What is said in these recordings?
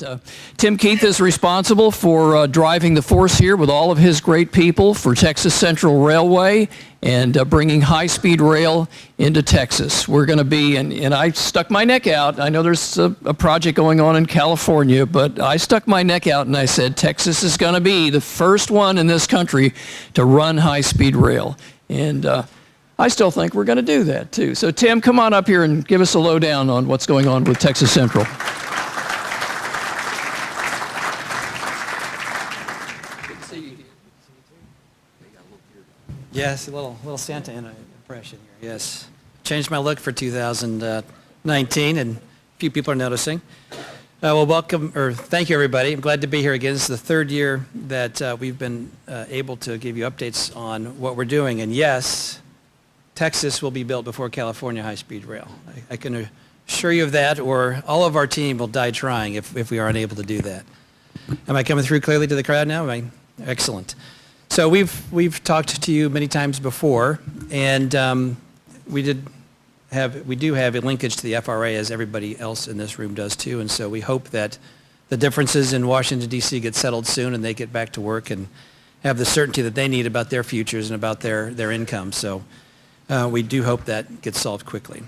Uh, Tim Keith is responsible for driving the force here with all of his great people for Texas Central Railway and bringing high-speed rail into Texas. We're going to be, and I stuck my neck out. I know there's a project going on in California, but I stuck my neck out and I said, Texas is going to be the first one in this country to run high-speed rail. And I still think we're going to do that, too. So, Tim, come on up here and give us a lowdown on what's going on with Texas Central. Yes, a little Santa impression here. Yes, changed my look for 2019, and a few people are noticing. Well, thank you, everybody. I'm glad to be here again. This is the third year that we've been able to give you updates on what we're doing. And yes, Texas will be built before California high-speed rail. I can assure you of that, or all of our team will die trying if we are unable to do that. Am I coming through clearly to the crowd now? Excellent. So we've talked to you many times before, and we do have a linkage to the FRA, as everybody else in this room does too, and so we hope that the differences in Washington, D.C. get settled soon and they get back to work and have the certainty that they need about their futures and about their income. So we do hope that gets solved quickly.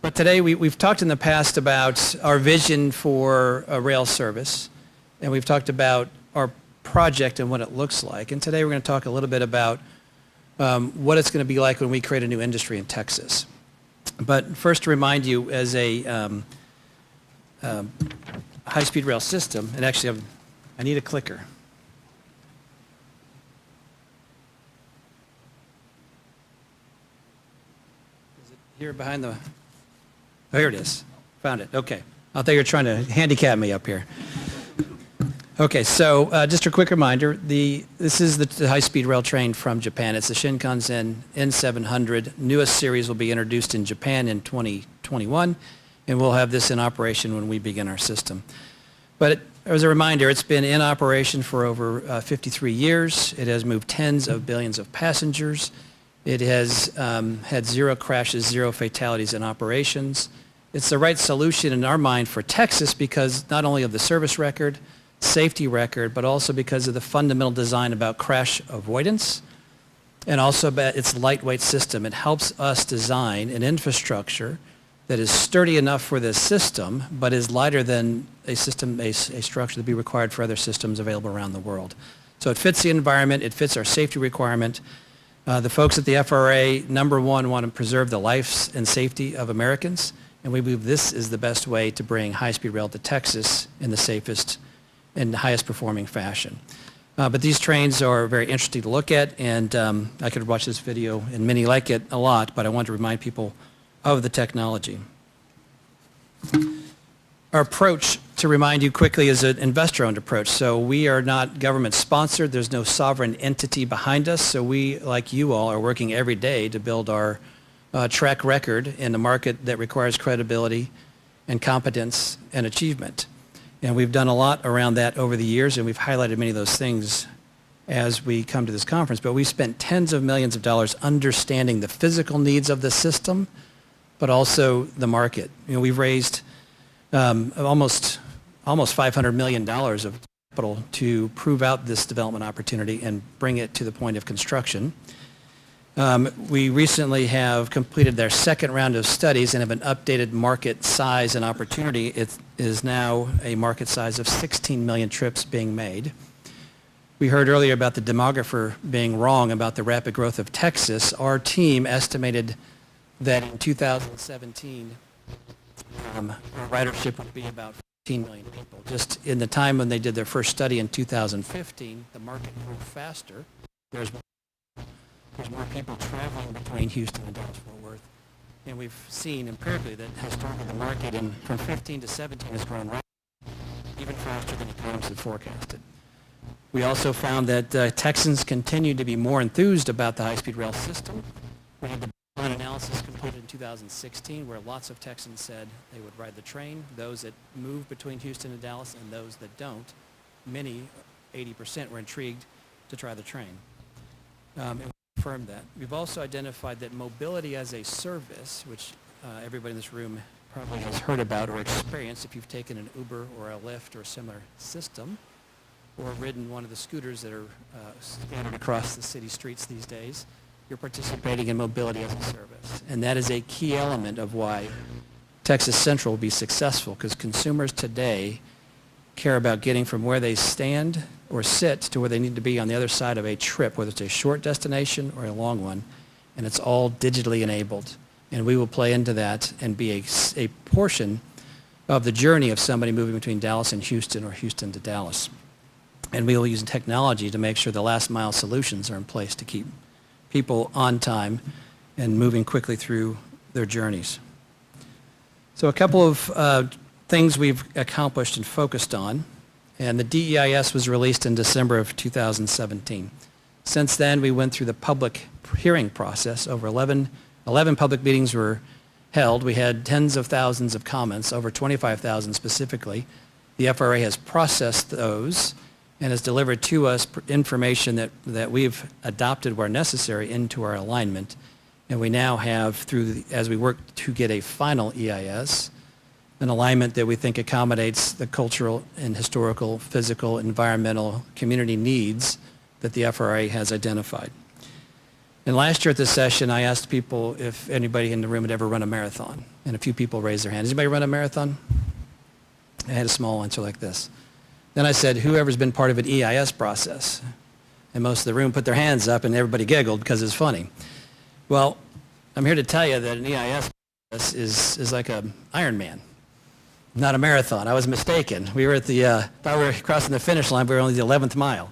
But today we've talked in the past about our vision for a rail service, and we've talked about our project and what it looks like. And today we're going to talk a little bit about what it's going to be like when we create a new industry in Texas. But first, to remind you, as a high-speed rail system, and actually I need a clicker. Is it here behind the... Oh, here it is. Found it. Okay. I thought you were trying to handicap me up here. Okay, so just a quick reminder, this is the high-speed rail train from Japan. It's the Shinkansen N700. Newest series will be introduced in Japan in 2021, and we'll have this in operation when we begin our system. But as a reminder, it's been in operation for over 53 years. It has moved tens of billions of passengers. It has had 0 crashes, 0 fatalities in operations. It's the right solution in our mind for Texas because not only of the service record, safety record, but also because of the fundamental design about crash avoidance and also about its lightweight system. It helps us design an infrastructure that is sturdy enough for this system, but is lighter than a structure that would be required for other systems available around the world. So it fits the environment, it fits our safety requirement. The folks at the FRA, number one, want to preserve the lives and safety of Americans, and we believe this is the best way to bring high-speed rail to Texas in the safest and highest performing fashion. But these trains are very interesting to look at, and I could watch this video and many like it a lot, but I want to remind people of the technology. Our approach, to remind you quickly, is an investor-owned approach. So we are not government-sponsored. There's no sovereign entity behind us. So we, like you all, are working every day to build our track record in a market that requires credibility and competence and achievement. And we've done a lot around that over the years, and we've highlighted many of those things as we come to this conference. But we've spent tens of millions of dollars understanding the physical needs of the system, but also the market. We've raised almost $500 million of capital to prove out this development opportunity and bring it to the point of construction. We recently have completed their second round of studies and have an updated market size and opportunity. It is now a market size of 16 million trips being made. We heard earlier about the demographer being wrong about the rapid growth of Texas. Our team estimated that in 2017, ridership would be about 15 million people. Just in the time when they did their first study in 2015, the market grew faster. There's more people traveling between Houston and Dallas-Fort Worth. And we've seen empirically that historically the market from 15 to 17 has grown rapidly, even faster than economists had forecasted. We also found that Texans continue to be more enthused about the high-speed rail system. We had the baseline analysis completed in 2016 where lots of Texans said they would ride the train, those that move between Houston and Dallas and those that don't. Many, 80%, were intrigued to try the train. And confirmed that. We've also identified that mobility as a service, which everybody in this room probably has heard about or experienced if you've taken an Uber or a Lyft or a similar system, or ridden one of the scooters that are scattered across the city streets these days. You're participating in mobility as a service. And that is a key element of why Texas Central will be successful, because consumers today care about getting from where they stand or sit to where they need to be on the other side of a trip, whether it's a short destination or a long one, and it's all digitally enabled. And we will play into that and be a portion of the journey of somebody moving between Dallas and Houston or Houston to Dallas. And we will use technology to make sure the last mile solutions are in place to keep people on time and moving quickly through their journeys. So a couple of things we've accomplished and focused on, and the DEIS was released in December of 2017. Since then, we went through the public hearing process. Over 11 public meetings were held. We had tens of thousands of comments, over 25,000 specifically. The FRA has processed those and has delivered to us information that we've adopted where necessary into our alignment. And we now have, as we work to get a final EIS, an alignment that we think accommodates the cultural and historical, physical, environmental, community needs that the FRA has identified. And last year at this session, I asked people if anybody in the room had ever run a marathon. And a few people raised their hands. Anybody run a marathon? I had a small answer like this. Then I said, whoever's been part of an EIS process? And most of the room put their hands up and everybody giggled because it's funny. Well, I'm here to tell you that an EIS process is like an Ironman, not a marathon. I was mistaken. We were at thought we were crossing the finish line, but we were only the 11th mile.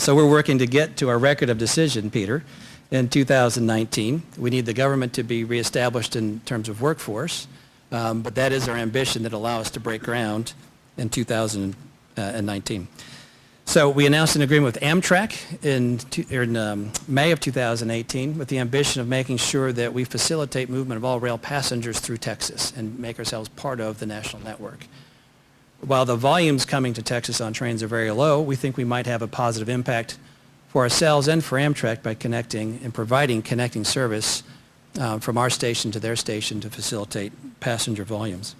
So we're working to get to our record of decision, Peter, in 2019. We need the government to be reestablished in terms of workforce, but that is our ambition that allow us to break ground in 2019. So we announced an agreement with Amtrak in May of 2018 with the ambition of making sure that we facilitate movement of all rail passengers through Texas and make ourselves part of the national network. While the volumes coming to Texas on trains are very low, we think we might have a positive impact for ourselves and for Amtrak by connecting and providing connecting service from our station to their station to facilitate passenger volumes.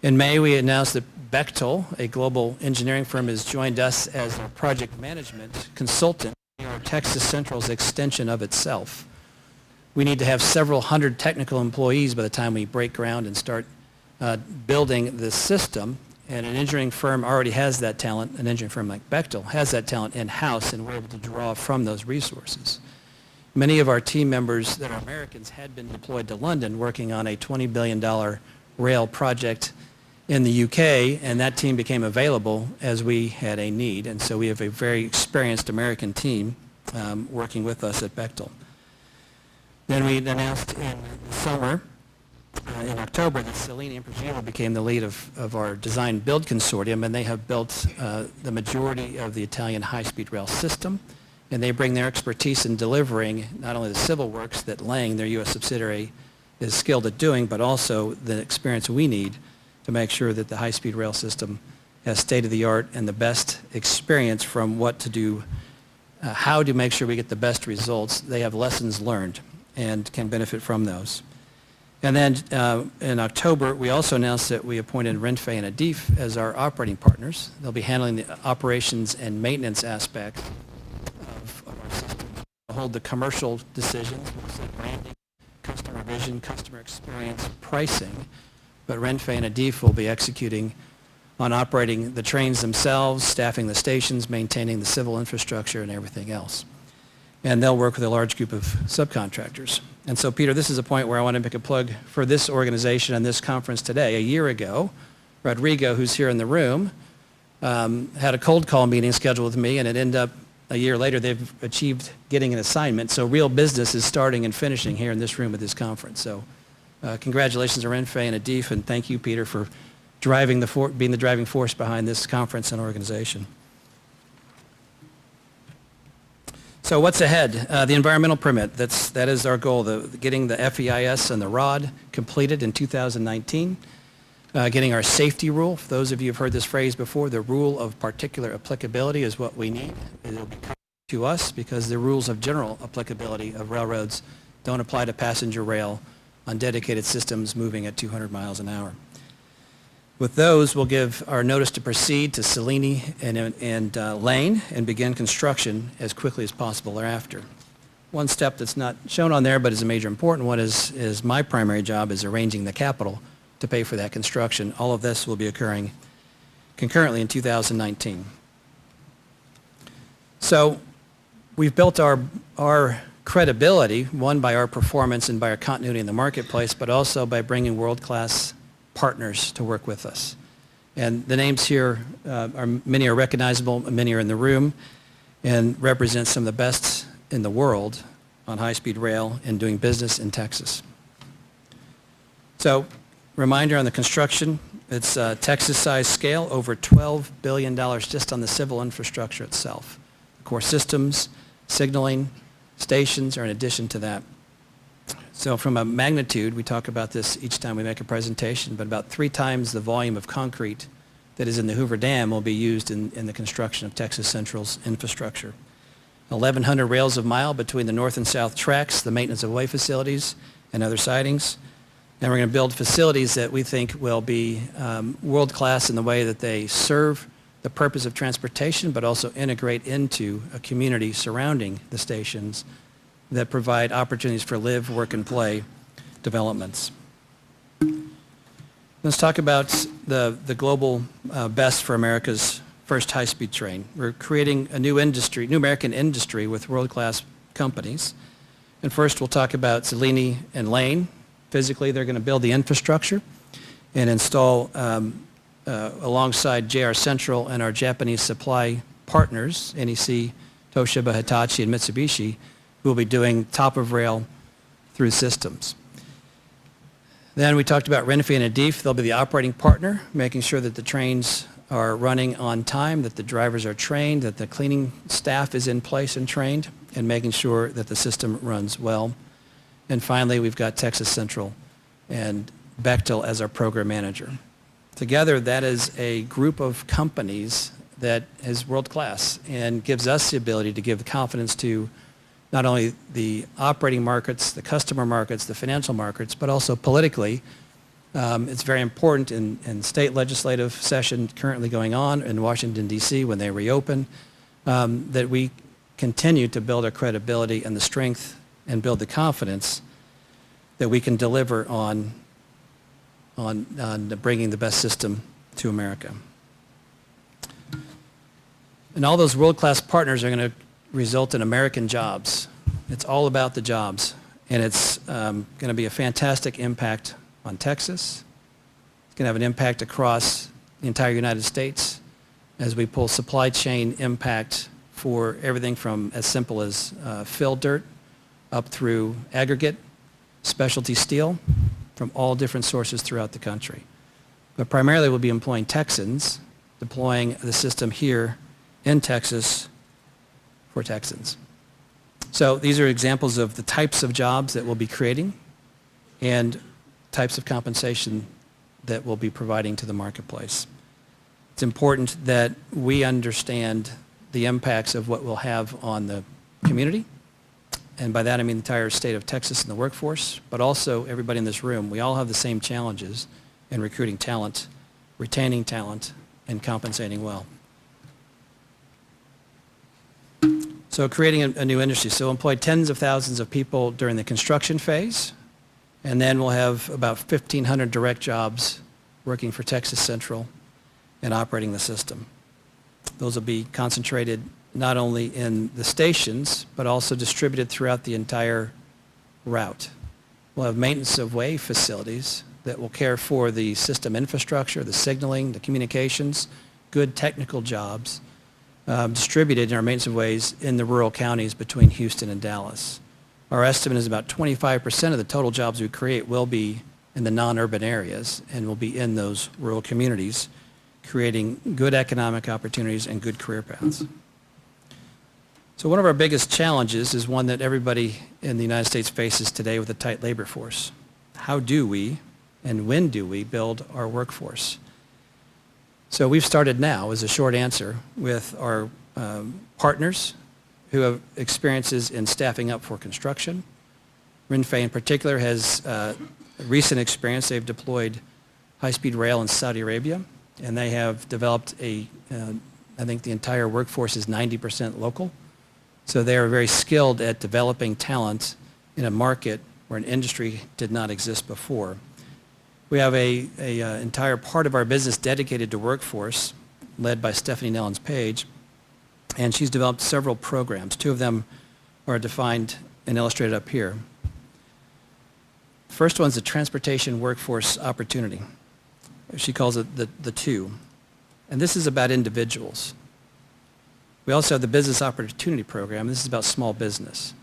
In May, we announced that Bechtel, a global engineering firm, has joined us as a project management consultant, Texas Central's extension of itself. We need to have several hundred technical employees by the time we break ground and start building the system. And an engineering firm already has that talent. An engineering firm like Bechtel has that talent in-house, and we're able to draw from those resources. Many of our team members that are Americans had been deployed to London working on a $20 billion rail project in the UK, and that team became available as we had a need. And so we have a very experienced American team working with us at Bechtel. Then we announced in the summer, in October, that Cellini and Progilio became the lead of our design build consortium, and they have built the majority of the Italian high-speed rail system. And they bring their expertise in delivering not only the civil works that Lang, their U.S. subsidiary, is skilled at doing, but also the experience we need to make sure that the high-speed rail system has state-of-the-art and the best experience from what to do, how to make sure we get the best results. They have lessons learned and can benefit from those. And then in October, we also announced that we appointed Renfe and Adif as our operating partners. They'll be handling the operations and maintenance aspects of our system. They'll hold the commercial decisions, branding, customer vision, customer experience, pricing. But Renfe and Adif will be executing on operating the trains themselves, staffing the stations, maintaining the civil infrastructure, and everything else. And they'll work with a large group of subcontractors. And so, Peter, this is a point where I want to make a plug for this organization and this conference today. A year ago, Rodrigo, who's here in the room, had a cold call meeting scheduled with me, and it ended up a year later they've achieved getting an assignment. So real business is starting and finishing here in this room at this conference. So congratulations to Renfe and Adif, and thank you, Peter, for being the driving force behind this conference and organization. So what's ahead? The environmental permit, that is our goal, getting the FEIS and the ROD completed in 2019, getting our safety rule. For those of you who have heard this phrase before, the rule of particular applicability is what we need. It will be coming to us because the rules of general applicability of railroads don't apply to passenger rail on dedicated systems moving at 200 miles an hour. With those, we'll give our notice to proceed to Selene and Lane and begin construction as quickly as possible thereafter. One step that's not shown on there but is a major important one is my primary job is arranging the capital to pay for that construction. All of this will be occurring concurrently in 2019. So we've built our credibility, one, by our performance and by our continuity in the marketplace, but also by bringing world-class partners to work with us. And the names here, many are recognizable, many are in the room, and represent some of the best in the world on high-speed rail and doing business in Texas. So, reminder on the construction, it's Texas-sized scale, over $12 billion just on the civil infrastructure itself. Core systems, signaling, stations are in addition to that. So from a magnitude, we talk about this each time we make a presentation, but about 3 times the volume of concrete that is in the Hoover Dam will be used in the construction of Texas Central's infrastructure. 1,100 rails of mile between the north and south tracks, the maintenance of way facilities, and other sidings. And we're going to build facilities that we think will be world-class in the way that they serve the purpose of transportation, but also integrate into a community surrounding the stations that provide opportunities for live, work, and play developments. Let's talk about the global best for America's first high-speed train. We're creating a new industry, new American industry with world-class companies. And first we'll talk about Selene and Lane. Physically, they're going to build the infrastructure and install alongside JR Central and our Japanese supply partners, NEC, Toshiba, Hitachi, and Mitsubishi, who will be doing top-of-rail through systems. Then we talked about Renfe and Adif. They'll be the operating partner, making sure that the trains are running on time, that the drivers are trained, that the cleaning staff is in place and trained, and making sure that the system runs well. And finally, we've got Texas Central and Bechtel as our program manager. Together, that is a group of companies that is world-class and gives us the ability to give the confidence to not only the operating markets, the customer markets, the financial markets, but also politically. It's very important in state legislative session currently going on in Washington, D.C. when they reopen, that we continue to build our credibility and the strength and build the confidence that we can deliver on bringing the best system to America. And all those world-class partners are going to result in American jobs. It's all about the jobs. And it's going to be a fantastic impact on Texas. It's going to have an impact across the entire United States as we pull supply chain impact for everything from as simple as fill dirt up through aggregate, specialty steel, from all different sources throughout the country. But primarily we'll be employing Texans, deploying the system here in Texas for Texans. So these are examples of the types of jobs that we'll be creating and types of compensation that we'll be providing to the marketplace. It's important that we understand the impacts of what we'll have on the community. And by that I mean the entire state of Texas and the workforce, but also everybody in this room. We all have the same challenges in recruiting talent, retaining talent, and compensating well. So creating a new industry. So we'll employ tens of thousands of people during the construction phase, and then we'll have about 1,500 direct jobs working for Texas Central and operating the system. Those will be concentrated not only in the stations, but also distributed throughout the entire route. We'll have maintenance of way facilities that will care for the system infrastructure, the signaling, the communications, good technical jobs, distributed in our maintenance of ways in the rural counties between Houston and Dallas. Our estimate is about 25% of the total jobs we create will be in the non-urban areas and will be in those rural communities, creating good economic opportunities and good career paths. So one of our biggest challenges is one that everybody in the United States faces today with a tight labor force. How do we and when do we build our workforce? So we've started now, as a short answer, with our partners who have experiences in staffing up for construction, Rinfei in particular has recent experience. They've deployed high-speed rail in Saudi Arabia, and they have developed I think the entire workforce is 90% local. So they are very skilled at developing talent in a market where an industry did not exist before. We have a entire part of our business dedicated to workforce, led by Stephanie Nellens-Page, and she's developed several programs. Two of them are defined and illustrated up here. First one's the Transportation Workforce Opportunity. She calls it the two. And this is about individuals. We also have the Business Opportunity Program. This is about small business.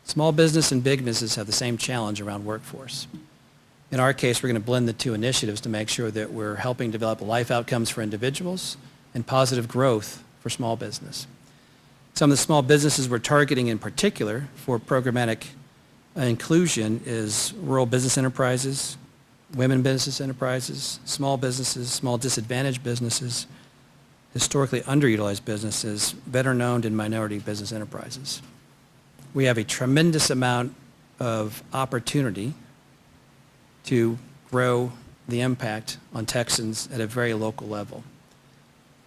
Small business and big business have the same challenge around workforce. In our case, we're going to blend the two initiatives to make sure that we're helping develop life outcomes for individuals and positive growth for small business. Some of the small businesses we're targeting in particular for programmatic inclusion is rural business enterprises, women business enterprises, small businesses, small disadvantaged businesses, historically underutilized businesses, veteran-owned and minority business enterprises. We have a tremendous amount of opportunity to grow the impact on Texans at a very local level.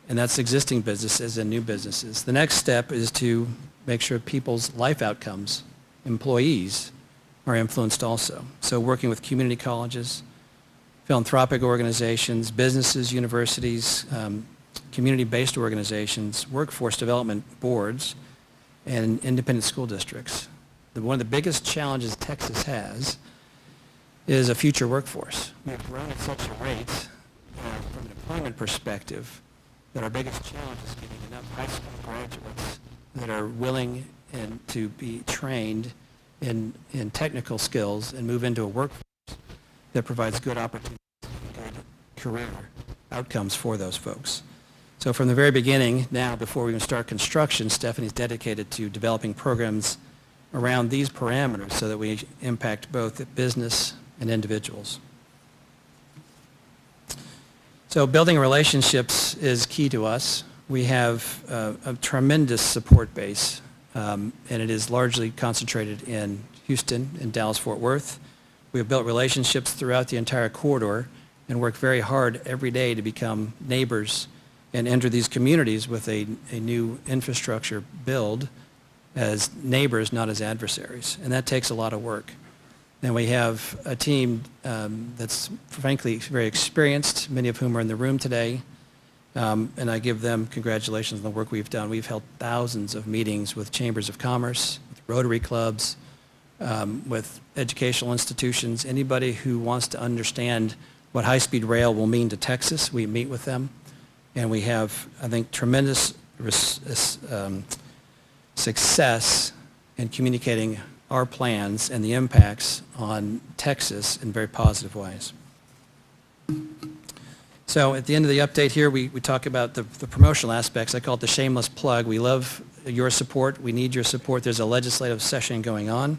And that's existing businesses and new businesses. The next step is to make sure people's life outcomes, employees, are influenced also. So working with community colleges, philanthropic organizations, businesses, universities, community-based organizations, workforce development boards, and independent school districts. One of the biggest challenges Texas has is a future workforce. We've grown at such a rate from an employment perspective that our biggest challenge is getting enough high school graduates that are willing to be trained in technical skills and move into a workforce that provides good opportunities and good career outcomes for those folks. So from the very beginning, now before we even start construction, Stephanie's dedicated to developing programs around these parameters so that we impact both business and individuals. So building relationships is key to us. We have a tremendous support base, and it is largely concentrated in Houston and Dallas-Fort Worth. We have built relationships throughout the entire corridor and work very hard every day to become neighbors and enter these communities with a new infrastructure build as neighbors, not as adversaries. And that takes a lot of work. And we have a team that's frankly very experienced, many of whom are in the room today. And I give them congratulations on the work we've done. We've held thousands of meetings with chambers of commerce, with Rotary clubs, with educational institutions. Anybody who wants to understand what high-speed rail will mean to Texas, we meet with them. And we have, I think, tremendous success in communicating our plans and the impacts on Texas in very positive ways. So at the end of the update here, we talk about the promotional aspects. I call it the shameless plug. We love your support. We need your support. There's a legislative session going on.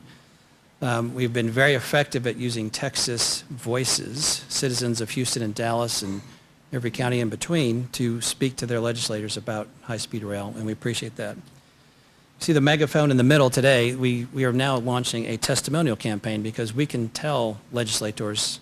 We've been very effective at using Texas voices, citizens of Houston and Dallas and every county in between, to speak to their legislators about high-speed rail, and we appreciate that. See the megaphone in the middle today, we are now launching a testimonial campaign because we can tell legislators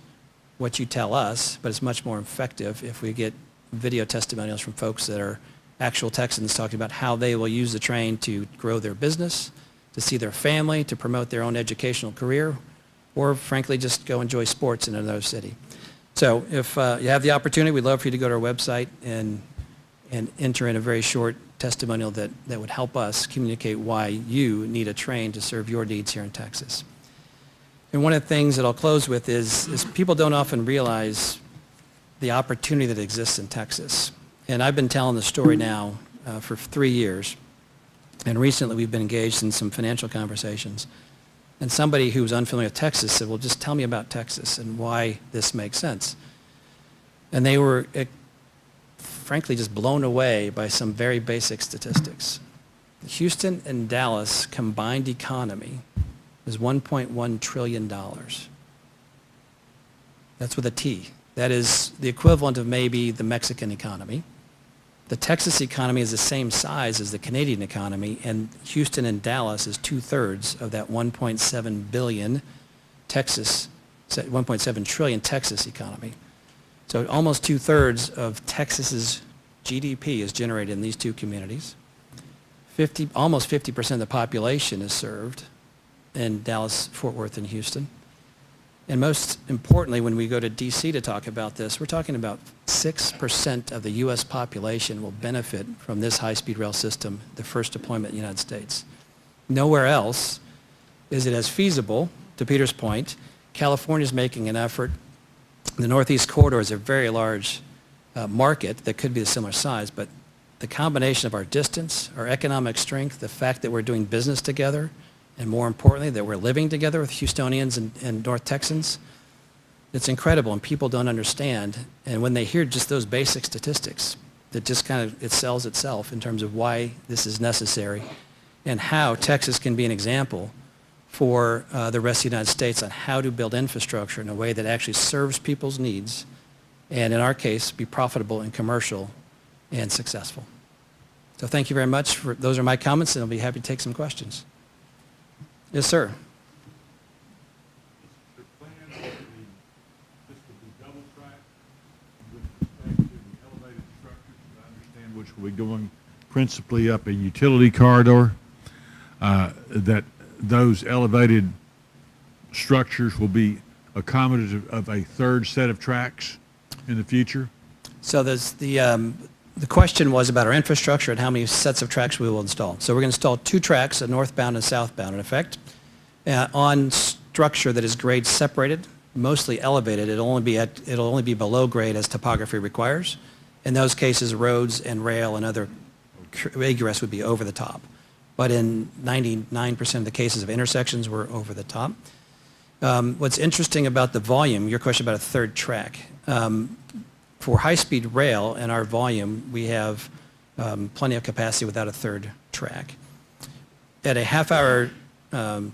what you tell us, but it's much more effective if we get video testimonials from folks that are actual Texans talking about how they will use the train to grow their business, to see their family, to promote their own educational career, or frankly just go enjoy sports in another city. So if you have the opportunity, we'd love for you to go to our website and enter in a very short testimonial that would help us communicate why you need a train to serve your needs here in Texas. And one of the things that I'll close with is people don't often realize the opportunity that exists in Texas. And I've been telling the story now for 3 years. And recently we've been engaged in some financial conversations. And somebody who was unfamiliar with Texas said, well, just tell me about Texas and why this makes sense. And they were, frankly, just blown away by some very basic statistics. Houston and Dallas combined economy is $1.1 trillion. That's with a T. That is the equivalent of maybe the Mexican economy. The Texas economy is the same size as the Canadian economy, and Houston and Dallas is 2/3 of that 1.7 billion Texas, 1.7 trillion Texas economy. So almost 2/3 of Texas's GDP is generated in these two communities. Almost 50% of the population is served in Dallas, Fort Worth, and Houston. And most importantly, when we go to D.C. to talk about this, we're talking about 6% of the U.S. population will benefit from this high-speed rail system, the first deployment in the United States. Nowhere else is it as feasible, to Peter's point. California is making an effort. The Northeast Corridor is a very large market that could be a similar size, but the combination of our distance, our economic strength, the fact that we're doing business together, and more importantly, that we're living together with Houstonians and North Texans, it's incredible, and people don't understand. And when they hear just those basic statistics, it just it sells itself in terms of why this is necessary and how Texas can be an example for the rest of the United States on how to build infrastructure in a way that actually serves people's needs, and in our case, be profitable and commercial and successful. So thank you very much. Those are my comments, and I'll be happy to take some questions. Yes, sir. The plan this will be double track with respect to the elevated structures, I understand, which will be going principally up a utility corridor, that those elevated structures will be accommodative of a third set of tracks in the future? So there's the question was about our infrastructure and how many sets of tracks we will install. So we're going to install 2 tracks, a northbound and southbound, in effect, on structure that is grade separated, mostly elevated. It'll only be below grade as topography requires. In those cases, roads and rail and other egress would be over the top. But in 99% of the cases of intersections, we're over the top. What's interesting about the volume, your question about a third track, for high-speed rail and our volume, we have plenty of capacity without a third track. At a half-hour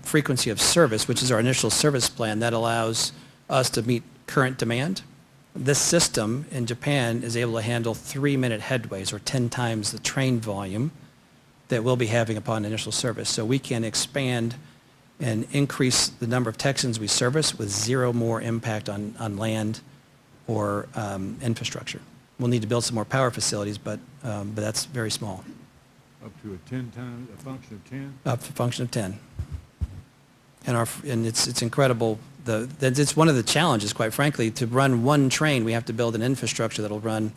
frequency of service, which is our initial service plan, that allows us to meet current demand. This system in Japan is able to handle 3-minute headways, or 10 times the train volume that we'll be having upon initial service. So we can expand and increase the number of Texans we service with zero more impact on land or infrastructure. We'll need to build some more power facilities, but that's very small. Up to a 10 times, a function of 10? Up to a function of 10. And it's incredible. It's one of the challenges, quite frankly. To run one train, we have to build an infrastructure that'll run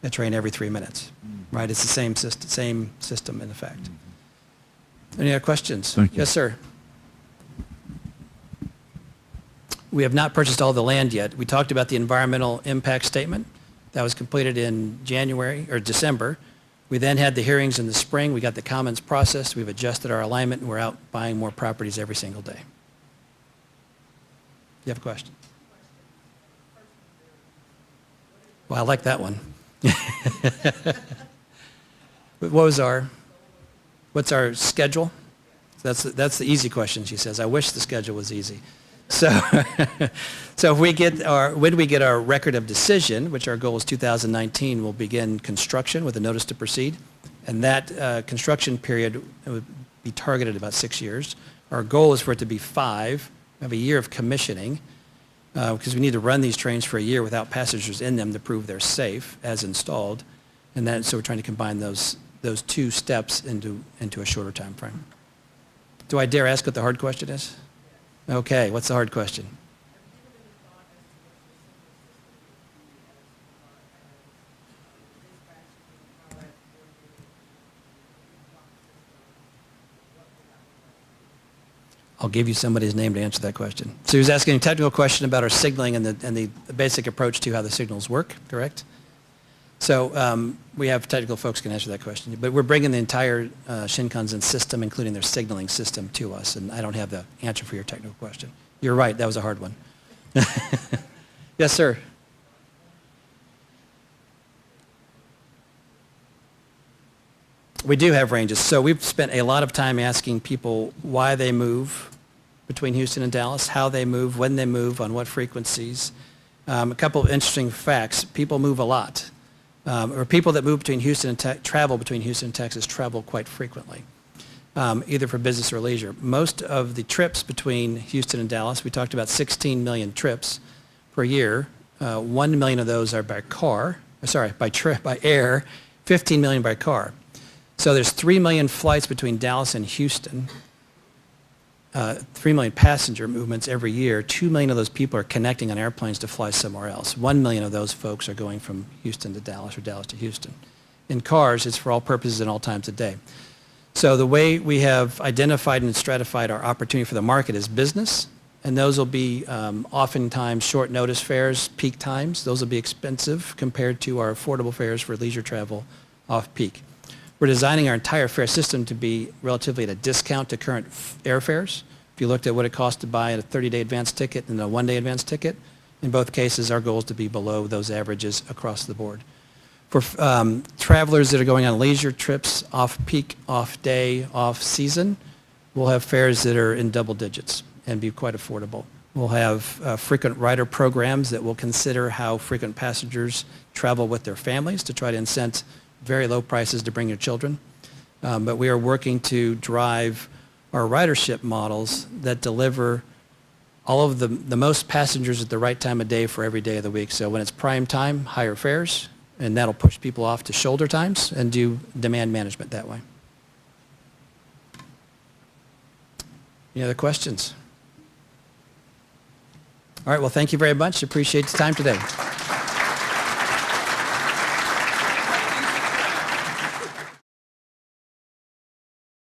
a train every 3 minutes. Mm-hmm. Right? It's the same system in effect. Mm-hmm. Any other questions? Thank you. Yes, sir. We have not purchased all the land yet. We talked about the environmental impact statement. That was completed in January or December. We then had the hearings in the spring. We got the comments processed. We've adjusted our alignment, and we're out buying more properties every single day. You have a question? Well, I like that one. What's our schedule? That's the easy question, she says. I wish the schedule was easy. So when we get our record of decision, which our goal is 2019, we'll begin construction with a notice to proceed. And that construction period would be targeted about 6 years. Our goal is for it to be 5. We have a year of commissioning because we need to run these trains for a year without passengers in them to prove they're safe as installed. And so we're trying to combine those 2 steps into a shorter time frame. Do I dare ask what the hard question is? Okay, what's the hard question? I'll give you somebody's name to answer that question. So he was asking a technical question about our signaling and the basic approach to how the signals work, correct? So we have technical folks can answer that question. But we're bringing the entire Shinkansen system, including their signaling system, to us. And I don't have the answer for your technical question. You're right. That was a hard one. Yes, sir. We do have ranges. So we've spent a lot of time asking people why they move between Houston and Dallas, how they move, when they move, on what frequencies. A couple of interesting facts. People move a lot. or people that move between Houston and travel between Houston and Texas travel quite frequently, either for business or leisure. Most of the trips between Houston and Dallas, we talked about 16 million trips per year. 1 million of those are by by air, 15 million by car. So there's 3 million flights between Dallas and Houston, 3 million passenger movements every year. 2 million of those people are connecting on airplanes to fly somewhere else. 1 million of those folks are going from Houston to Dallas or Dallas to Houston. In cars, it's for all purposes and all times of day. So the way we have identified and stratified our opportunity for the market is business, and those will be oftentimes short notice fares, peak times. Those will be expensive compared to our affordable fares for leisure travel off-peak. We're designing our entire fare system to be relatively at a discount to current airfares. If you looked at what it costs to buy a 30-day advance ticket and a one-day advance ticket, in both cases, our goal is to be below those averages across the board. For travelers that are going on leisure trips, off-peak, off-day, off-season, we'll have fares that are in double digits and be quite affordable. We'll have frequent rider programs that will consider how frequent passengers travel with their families to try to incent very low prices to bring your children. But we are working to drive our ridership models that deliver all of the most passengers at the right time of day for every day of the week. So when it's prime time, higher fares, and that'll push people off to shoulder times and do demand management that way. Any other questions? All right, well, thank you very much. Appreciate the time today.